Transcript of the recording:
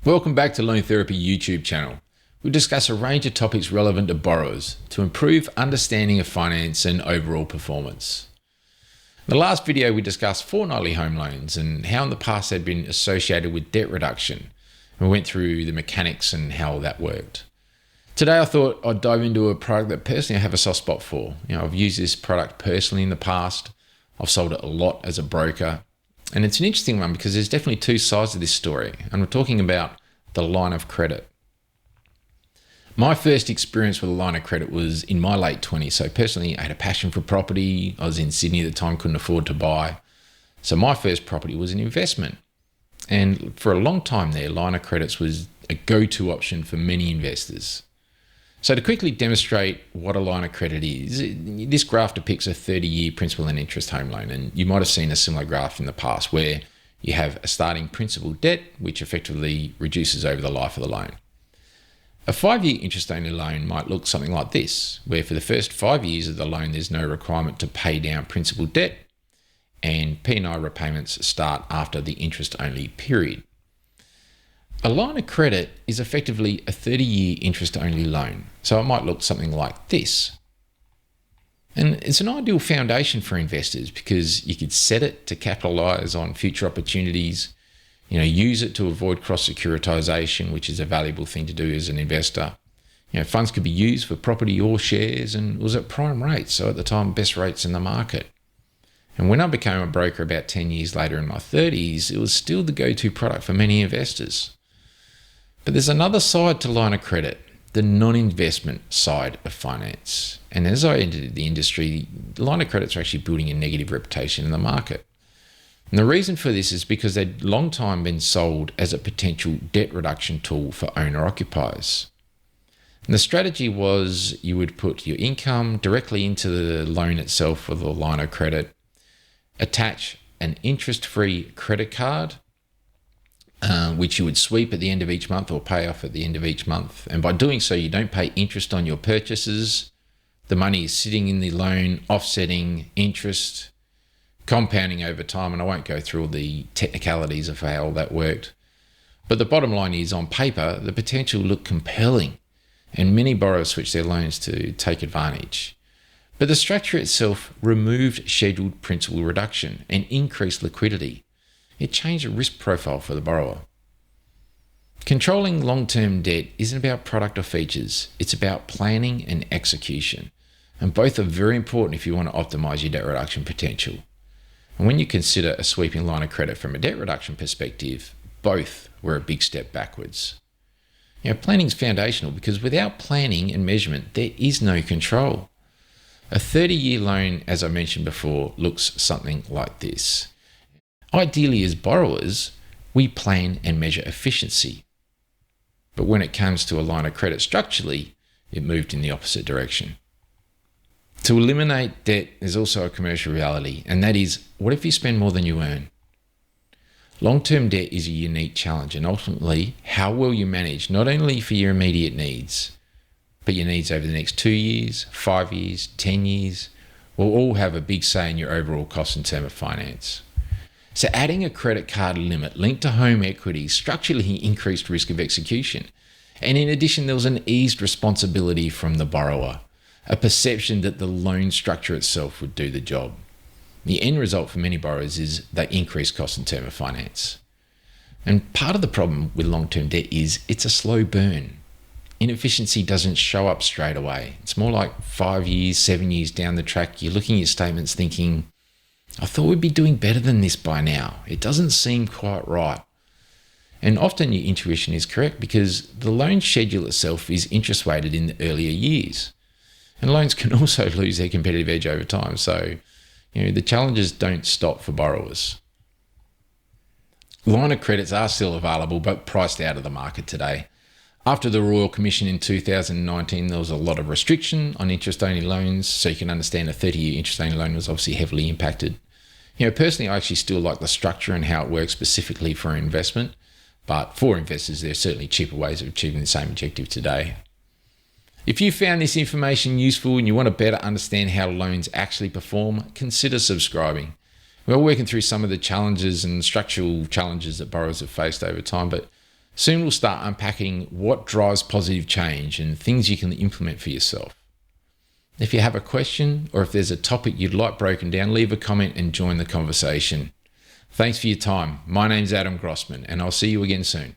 Welcome back to Loan Therapy YouTube channel. We discuss a range of topics relevant to borrowers to improve understanding of finance and overall performance. In the last video, we discussed fortnightly home loans and how in the past they'd been associated with debt reduction. We went through the mechanics and how that worked. Today, I thought I'd dive into a product that personally I have a soft spot for. I've used this product personally in the past. I've sold it a lot as a broker. And it's an interesting one because there's definitely two sides of this story. And we're talking about the line of credit. My first experience with a line of credit was in my late 20s. So personally, I had a passion for property. I was in Sydney at the time, couldn't afford to buy. So my first property was an investment. And for a long time there, line of credits was a go-to option for many investors. So to quickly demonstrate what a line of credit is, this graph depicts a 30-year principal and interest home loan. And you might have seen a similar graph in the past where you have a starting principal debt, which effectively reduces over the life of the loan. A 5-year interest-only loan might look something like this, where for the first 5 years of the loan, there's no requirement to pay down principal debt, and P&I repayments start after the interest-only period. A line of credit is effectively a 30-year interest-only loan, so it might look something like this. And it's an ideal foundation for investors because you could set it to capitalize on future opportunities, use it to avoid cross-securitization, which is a valuable thing to do as an investor. Funds could be used for property or shares, and it was at prime rates, so at the time, best rates in the market. And when I became a broker about 10 years later in my 30s, it was still the go-to product for many investors. But there's another side to line of credit, the non-investment side of finance. And as I entered the industry, line of credits are actually building a negative reputation in the market. And the reason for this is because they'd long time been sold as a potential debt reduction tool for owner-occupiers. And the strategy was you would put your income directly into the loan itself with a line of credit, attach an interest-free credit card, which you would sweep at the end of each month or pay off at the end of each month. And by doing so, you don't pay interest on your purchases. The money is sitting in the loan, offsetting interest, compounding over time. And I won't go through all the technicalities of how all that worked. But the bottom line is, on paper, the potential looked compelling, and many borrowers switched their loans to take advantage. But the structure itself removed scheduled principal reduction and increased liquidity. It changed the risk profile for the borrower. Controlling long-term debt isn't about product or features. It's about planning and execution. And both are very important if you want to optimize your debt reduction potential. And when you consider a sweeping line of credit from a debt reduction perspective, both were a big step backwards. Planning is foundational because without planning and measurement, there is no control. A 30-year loan, as I mentioned before, looks something like this. Ideally, as borrowers, we plan and measure efficiency. But when it comes to a line of credit structurally, it moved in the opposite direction. To eliminate debt, there's also a commercial reality, and that is, what if you spend more than you earn? Long-term debt is a unique challenge, and ultimately, how well you manage not only for your immediate needs, but your needs over the next 2 years, 5 years, 10 years, will all have a big say in your overall cost in terms of finance. So adding a credit card limit linked to home equity structurally increased risk of execution. And in addition, there was an eased responsibility from the borrower, a perception that the loan structure itself would do the job. The end result for many borrowers is they increase costs in terms of finance. And part of the problem with long-term debt is it's a slow burn. Inefficiency doesn't show up straight away. It's more like 5 years, 7 years down the track, you're looking at your statements thinking, I thought we'd be doing better than this by now. It doesn't seem quite right. And often your intuition is correct because the loan schedule itself is interest weighted in the earlier years. And loans can also lose their competitive edge over time. So, the challenges don't stop for borrowers. Line of credits are still available, but priced out of the market today. After the Royal Commission in 2019, there was a lot of restriction on interest-only loans, so you can understand a 30-year interest-only loan was obviously heavily impacted. Personally, I actually still like the structure and how it works specifically for an investment, but for investors, there are certainly cheaper ways of achieving the same objective today. If you found this information useful and you want to better understand how loans actually perform, consider subscribing. We're working through some of the challenges and structural challenges that borrowers have faced over time, but Soon we'll start unpacking what drives positive change and things you can implement for yourself. If you have a question or if there's a topic you'd like broken down, leave a comment and join the conversation. Thanks for your time. My name's Adam Grossman, and I'll see you again soon.